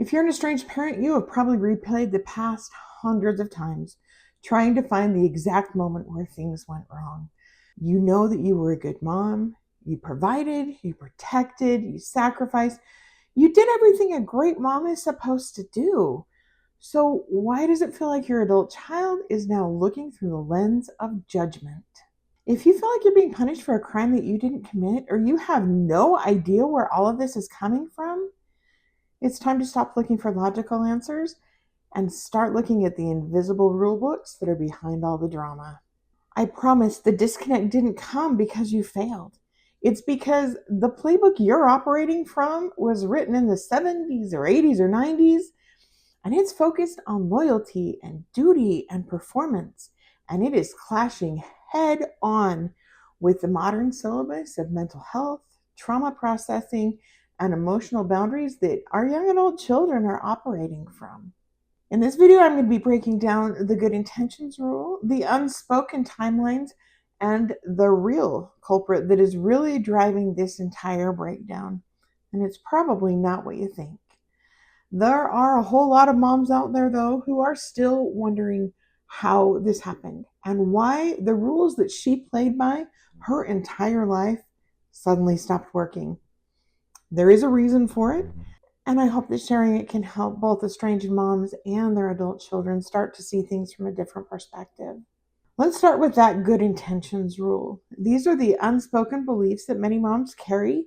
If you're an estranged parent, you have probably replayed the past hundreds of times, trying to find the exact moment where things went wrong. You know that you were a good mom, you provided, you protected, you sacrificed, you did everything a great mom is supposed to do. So, why does it feel like your adult child is now looking through the lens of judgment? If you feel like you're being punished for a crime that you didn't commit, or you have no idea where all of this is coming from, it's time to stop looking for logical answers and start looking at the invisible rule books that are behind all the drama. I promise the disconnect didn't come because you failed. It's because the playbook you're operating from was written in the 70s or 80s or 90s, and it's focused on loyalty and duty and performance, and it is clashing head on with the modern syllabus of mental health, trauma processing, and emotional boundaries that our young adult children are operating from. In this video, I'm going to be breaking down the good intentions rule, the unspoken timelines, and the real culprit that is really driving this entire breakdown. And it's probably not what you think. There are a whole lot of moms out there, though, who are still wondering how this happened and why the rules that she played by her entire life suddenly stopped working. There is a reason for it, and I hope that sharing it can help both estranged moms and their adult children start to see things from a different perspective. Let's start with that good intentions rule. These are the unspoken beliefs that many moms carry,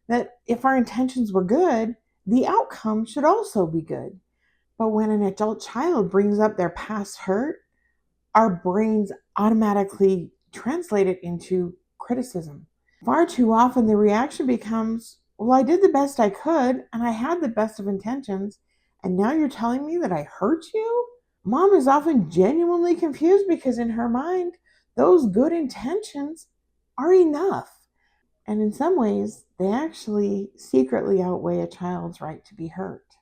that if our intentions were good, the outcome should also be good. But when an adult child brings up their past hurt, our brains automatically translate it into criticism. Far too often, the reaction becomes, well, I did the best I could, and I had the best of intentions, and now you're telling me that I hurt you? Mom is often genuinely confused because in her mind, those good intentions are enough. And in some ways, they actually secretly outweigh a child's right to be hurt.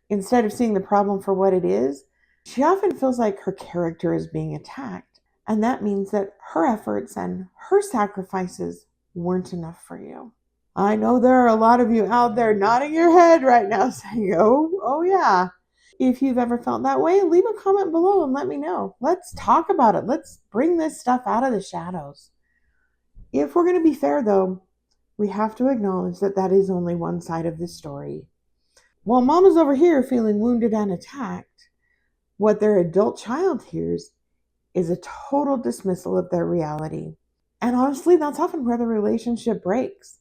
Instead of seeing the problem for what it is, she often feels like her character is being attacked. And that means that her efforts and her sacrifices weren't enough for you. I know there are a lot of you out there nodding your head right now saying, oh yeah. If you've ever felt that way, leave a comment below and let me know. Let's talk about it. Let's bring this stuff out of the shadows. If we're going to be fair, though, we have to acknowledge that that is only one side of this story. While mom is over here feeling wounded and attacked, what their adult child hears is a total dismissal of their reality. And honestly, that's often where the relationship breaks.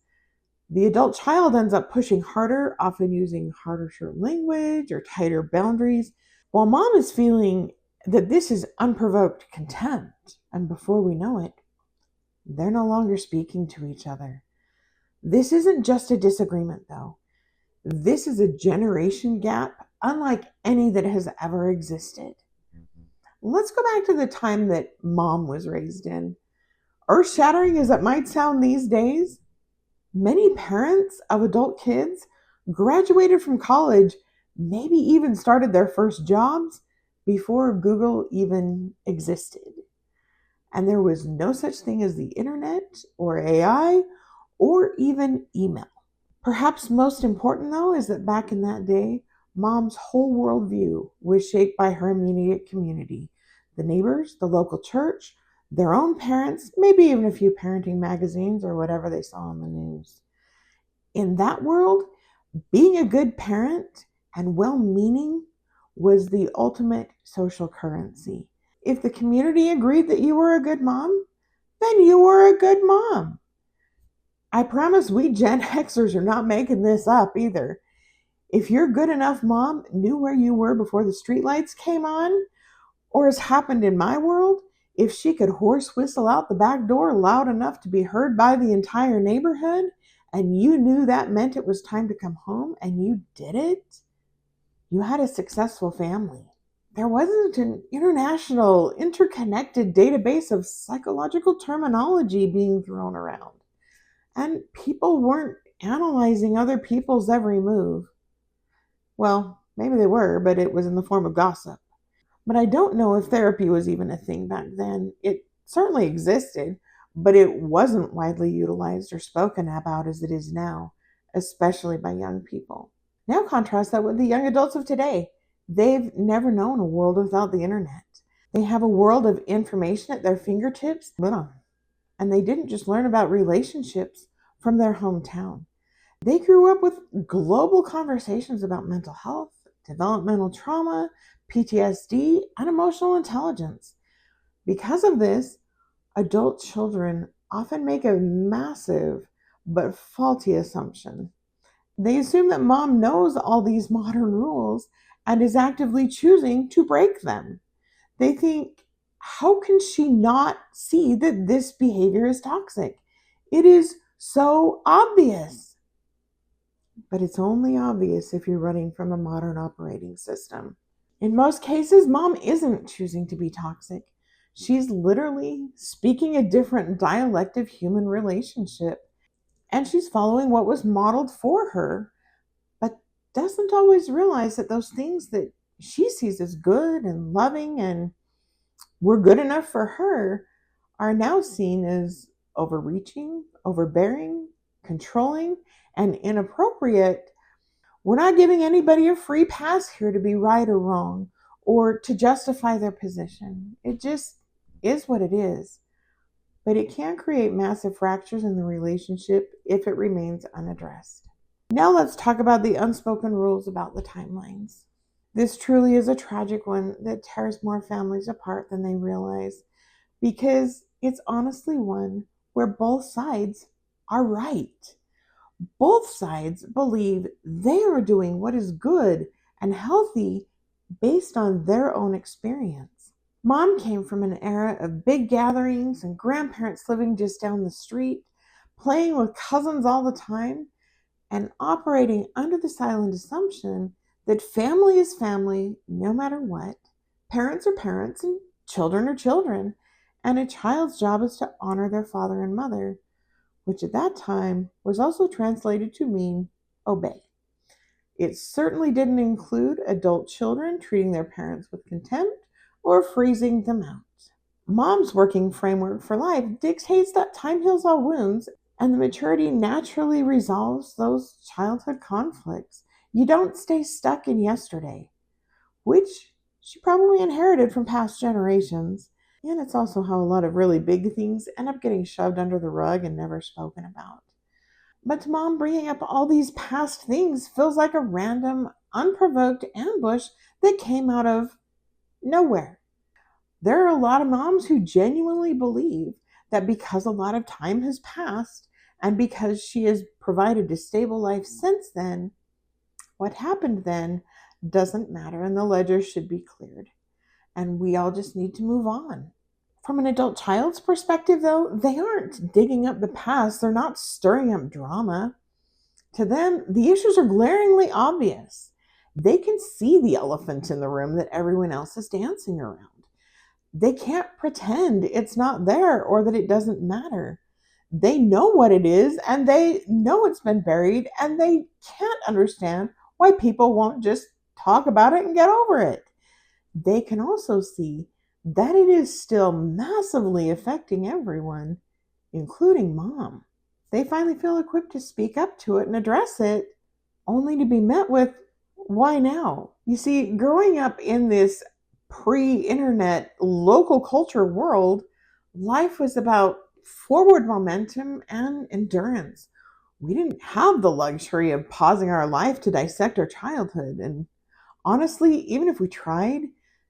The adult child ends up pushing harder, often using harsher language or tighter boundaries, while mom is feeling that this is unprovoked contempt. And before we know it, they're no longer speaking to each other. This isn't just a disagreement, though. This is a generation gap unlike any that has ever existed. Let's go back to the time that mom was raised in. Earth-shattering as it might sound these days, many parents of adult kids graduated from college, maybe even started their first jobs before Google even existed. And there was no such thing as the internet or AI or even email. Perhaps most important, though, is that back in that day, mom's whole worldview was shaped by her immediate community, the neighbors, the local church, their own parents, maybe even a few parenting magazines or whatever they saw on the news. In that world, being a good parent and well-meaning was the ultimate social currency. If the community agreed that you were a good mom, then you were a good mom. I promise we Gen Xers are not making this up either. If your good enough mom knew where you were before the streetlights came on, or as happened in my world, if she could horse whistle out the back door loud enough to be heard by the entire neighborhood, and you knew that meant it was time to come home, and you did it, you had a successful family. There wasn't an international, interconnected database of psychological terminology being thrown around. And people weren't analyzing other people's every move. Well, maybe they were, but it was in the form of gossip. But I don't know if therapy was even a thing back then. It certainly existed, but it wasn't widely utilized or spoken about as it is now, especially by young people. Now contrast that with the young adults of today. They've never known a world without the internet. They have a world of information at their fingertips, and they didn't just learn about relationships from their hometown. They grew up with global conversations about mental health, developmental trauma, PTSD, and emotional intelligence. Because of this, adult children often make a massive but faulty assumption. They assume that mom knows all these modern rules and is actively choosing to break them. They think, how can she not see that this behavior is toxic? It is so obvious. But it's only obvious if you're running from a modern operating system. In most cases, mom isn't choosing to be toxic. She's literally speaking a different dialect of human relationship, and she's following what was modeled for her, but doesn't always realize that those things that she sees as good and loving and were good enough for her are now seen as overreaching, overbearing, controlling, and inappropriate. We're not giving anybody a free pass here to be right or wrong or to justify their position. It just is what it is. But it can create massive fractures in the relationship if it remains unaddressed. Now let's talk about the unspoken rules about the timelines. This truly is a tragic one that tears more families apart than they realize, because it's honestly one where both sides are right. Both sides believe they are doing what is good and healthy based on their own experience. Mom came from an era of big gatherings and grandparents living just down the street, playing with cousins all the time, and operating under the silent assumption that family is family no matter what. Parents are parents and children are children, and a child's job is to honor their father and mother, which at that time was also translated to mean obey. It certainly didn't include adult children treating their parents with contempt or freezing them out. Mom's working framework for life dictates that time heals all wounds and the maturity naturally resolves those childhood conflicts. You don't stay stuck in yesterday, which she probably inherited from past generations. And it's also how a lot of really big things end up getting shoved under the rug and never spoken about. But to mom, bringing up all these past things feels like a random, unprovoked ambush that came out of nowhere. There are a lot of moms who genuinely believe that because a lot of time has passed and because she has provided a stable life since then, what happened then doesn't matter and the ledger should be cleared. And we all just need to move on. From an adult child's perspective, though, they aren't digging up the past, they're not stirring up drama. To them, the issues are glaringly obvious. They can see the elephant in the room that everyone else is dancing around. They can't pretend it's not there or that it doesn't matter. They know what it is and they know it's been buried, and they can't understand why people won't just talk about it and get over it. They can also see that it is still massively affecting everyone, including mom. They finally feel equipped to speak up to it and address it, only to be met with, why now? You see, growing up in this pre-internet local culture world, life was about forward momentum and endurance. We didn't have the luxury of pausing our life to dissect our childhood. And honestly, even if we tried,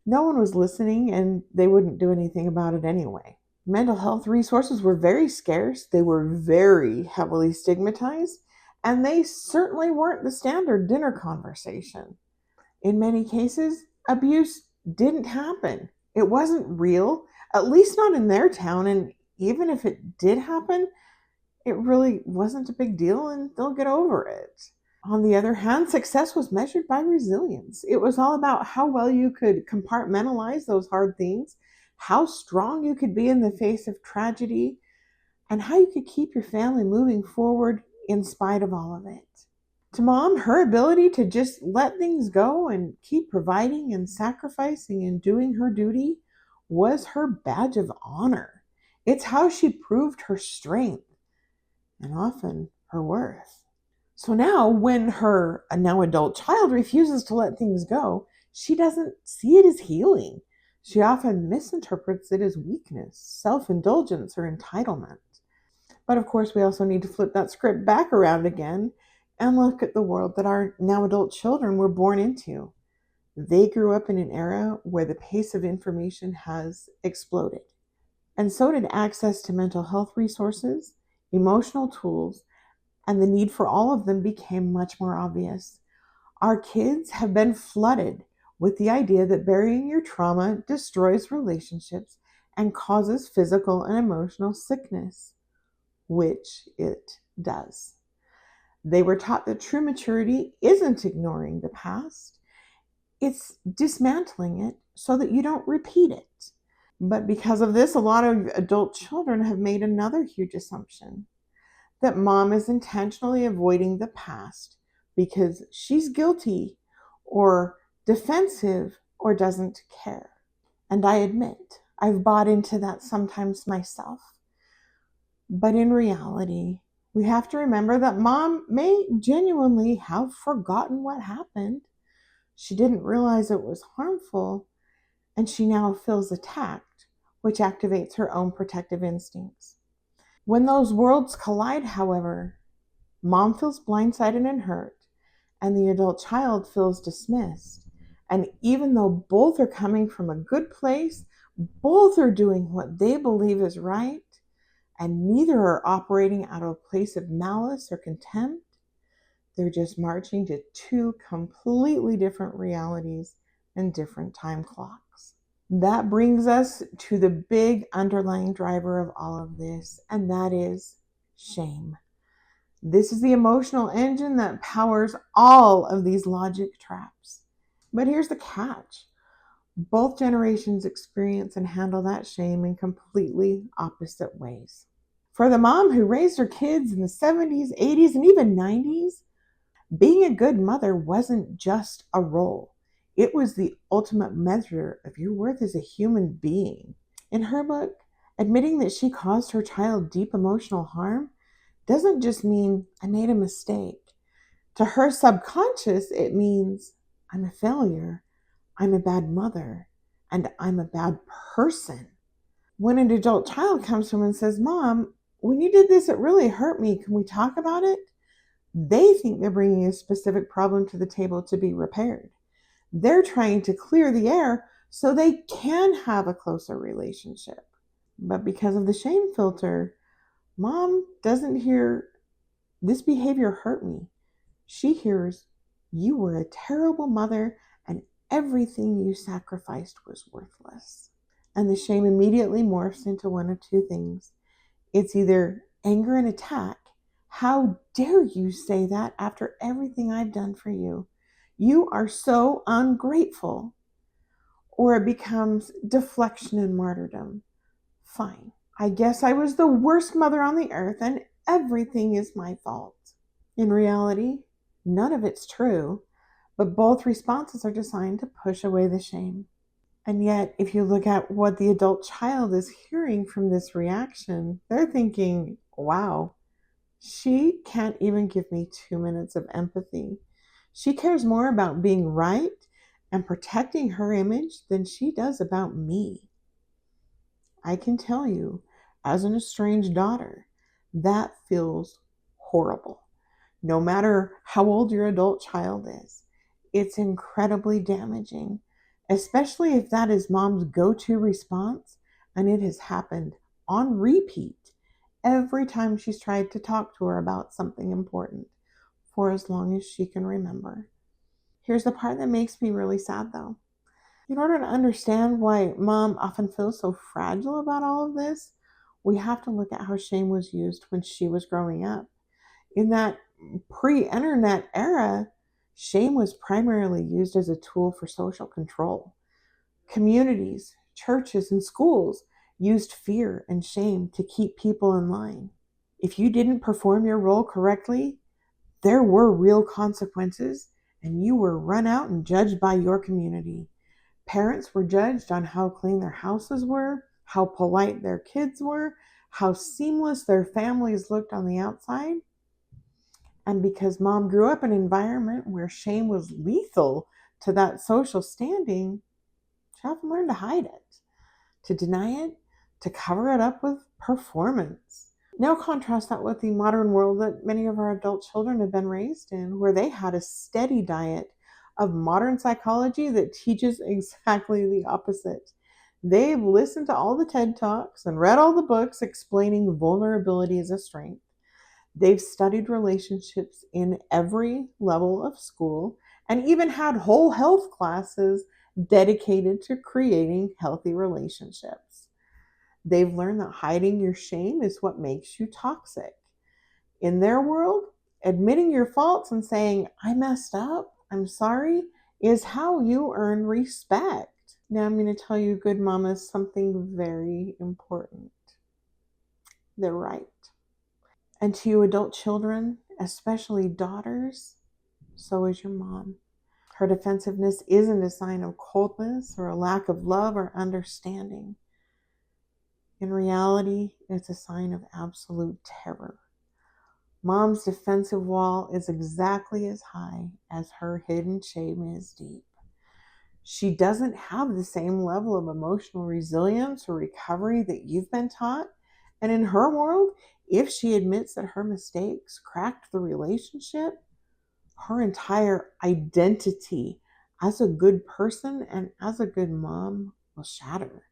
no one was listening and they wouldn't do anything about it anyway. Mental health resources were very scarce, they were very heavily stigmatized, and they certainly weren't the standard dinner conversation. In many cases, abuse didn't happen. It wasn't real, at least not in their town, and even if it did happen, it really wasn't a big deal and they'll get over it. On the other hand, success was measured by resilience. It was all about how well you could compartmentalize those hard things, how strong you could be in the face of tragedy, and how you could keep your family moving forward in spite of all of it. To mom, her ability to just let things go and keep providing and sacrificing and doing her duty was her badge of honor. It's how she proved her strength and often her worth. So now, when her now adult child refuses to let things go, she doesn't see it as healing. She often misinterprets it as weakness, self indulgence, or entitlement. But of course, we also need to flip that script back around again and look at the world that our now adult children were born into. They grew up in an era where the pace of information has exploded. And so did access to mental health resources, emotional tools, and the need for all of them became much more obvious. Our kids have been flooded with the idea that burying your trauma destroys relationships and causes physical and emotional sickness, which it does. They were taught that true maturity isn't ignoring the past, it's dismantling it so that you don't repeat it. But because of this, a lot of adult children have made another huge assumption that mom is intentionally avoiding the past because she's guilty or defensive or doesn't care. And I admit, I've bought into that sometimes myself. But in reality, we have to remember that mom may genuinely have forgotten what happened. She didn't realize it was harmful, and she now feels attacked, which activates her own protective instincts. When those worlds collide, however, mom feels blindsided and hurt, and the adult child feels dismissed. And even though both are coming from a good place, both are doing what they believe is right, and neither are operating out of a place of malice or contempt, they're just marching to two completely different realities and different time clocks. That brings us to the big underlying driver of all of this, and that is shame. This is the emotional engine that powers all of these logic traps. But here's the catch. Both generations experience and handle that shame in completely opposite ways. For the mom who raised her kids in the 70s, 80s, and even 90s, being a good mother wasn't just a role. It was the ultimate measure of your worth as a human being. In her book, admitting that she caused her child deep emotional harm doesn't just mean I made a mistake. To her subconscious, it means I'm a failure, I'm a bad mother, and I'm a bad person. When an adult child comes to him and says, Mom, when you did this, it really hurt me. Can we talk about it? They think they're bringing a specific problem to the table to be repaired. They're trying to clear the air so they can have a closer relationship. But because of the shame filter, mom doesn't hear, this behavior hurt me. She hears, you were a terrible mother and everything you sacrificed was worthless. And the shame immediately morphs into one of two things. It's either anger and attack. How dare you say that after everything I've done for you? You are so ungrateful. Or it becomes deflection and martyrdom. Fine. I guess I was the worst mother on the earth and everything is my fault. In reality, none of it's true, but both responses are designed to push away the shame. And yet, if you look at what the adult child is hearing from this reaction, they're thinking, wow, she can't even give me 2 minutes of empathy. She cares more about being right and protecting her image than she does about me. I can tell you, as an estranged daughter, that feels horrible. No matter how old your adult child is, it's incredibly damaging, especially if that is mom's go-to response and it has happened on repeat every time she's tried to talk to her about something important for as long as she can remember. Here's the part that makes me really sad though. In order to understand why mom often feels so fragile about all of this, we have to look at how shame was used when she was growing up. In that pre-internet era, shame was primarily used as a tool for social control. Communities, churches, and schools used fear and shame to keep people in line. If you didn't perform your role correctly, there were real consequences, and you were run out and judged by your community. Parents were judged on how clean their houses were, how polite their kids were, how seamless their families looked on the outside. And because mom grew up in an environment where shame was lethal to that social standing, she often learned to hide it, to deny it, to cover it up with performance. Now contrast that with the modern world that many of our adult children have been raised in, where they had a steady diet of modern psychology that teaches exactly the opposite. They've listened to all the TED Talks and read all the books explaining vulnerability as a strength. They've studied relationships in every level of school and even had whole health classes dedicated to creating healthy relationships. They've learned that hiding your shame is what makes you toxic. In their world, admitting your faults and saying, I messed up, I'm sorry, is how you earn respect. Now I'm going to tell you, good mamas, something very important. They're right. And to you adult children, especially daughters, so is your mom. Her defensiveness isn't a sign of coldness or a lack of love or understanding. In reality, it's a sign of absolute terror. Mom's defensive wall is exactly as high as her hidden shame is deep. She doesn't have the same level of emotional resilience or recovery that you've been taught. And in her world, if she admits that her mistakes cracked the relationship, her entire identity as a good person and as a good mom will shatter.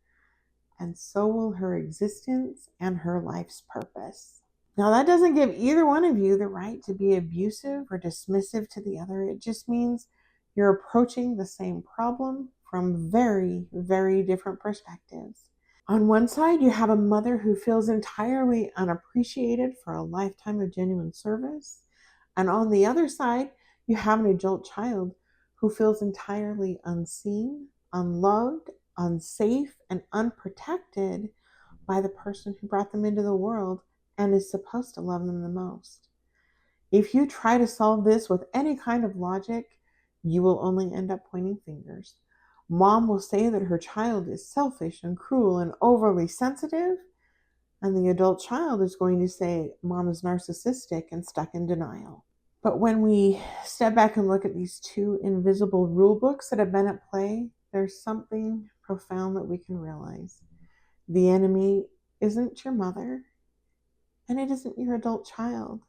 And so will her existence and her life's purpose. Now, that doesn't give either one of you the right to be abusive or dismissive to the other. It just means you're approaching the same problem from very, very different perspectives. On one side, you have a mother who feels entirely unappreciated for a lifetime of genuine service. And on the other side, you have an adult child who feels entirely unseen, unloved, unsafe, and unprotected by the person who brought them into the world and is supposed to love them the most. If you try to solve this with any kind of logic, you will only end up pointing fingers. Mom will say that her child is selfish and cruel and overly sensitive, and the adult child is going to say mom is narcissistic and stuck in denial. But when we step back and look at these two invisible rule books that have been at play, there's something profound that we can realize. The enemy isn't your mother, and it isn't your adult child.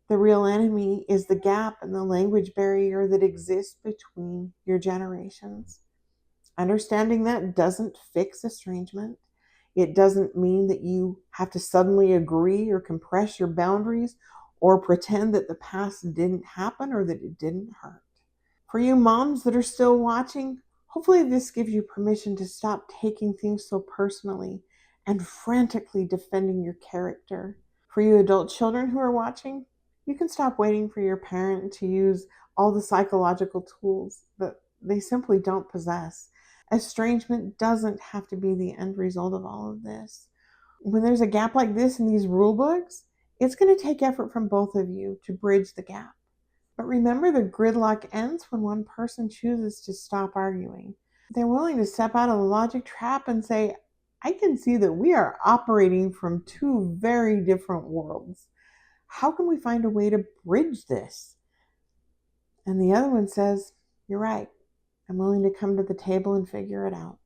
The real enemy is the gap and the language barrier that exists between your generations. Understanding that doesn't fix estrangement. It doesn't mean that you have to suddenly agree or compress your boundaries or pretend that the past didn't happen or that it didn't hurt. For you moms that are still watching, hopefully this gives you permission to stop taking things so personally and frantically defending your character. For you adult children who are watching, you can stop waiting for your parent to use all the psychological tools that they simply don't possess. Estrangement doesn't have to be the end result of all of this. When there's a gap like this in these rule books, it's going to take effort from both of you to bridge the gap. But remember, the gridlock ends when one person chooses to stop arguing. They're willing to step out of the logic trap and say, I can see that we are operating from two very different worlds. How can we find a way to bridge this? And the other one says, you're right. I'm willing to come to the table and figure it out.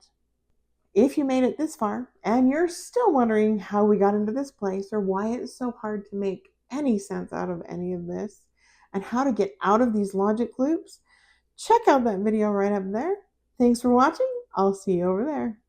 If you made it this far and you're still wondering how we got into this place or why it's so hard to make any sense out of any of this and how to get out of these logic loops, check out that video right up there. Thanks for watching. I'll see you over there.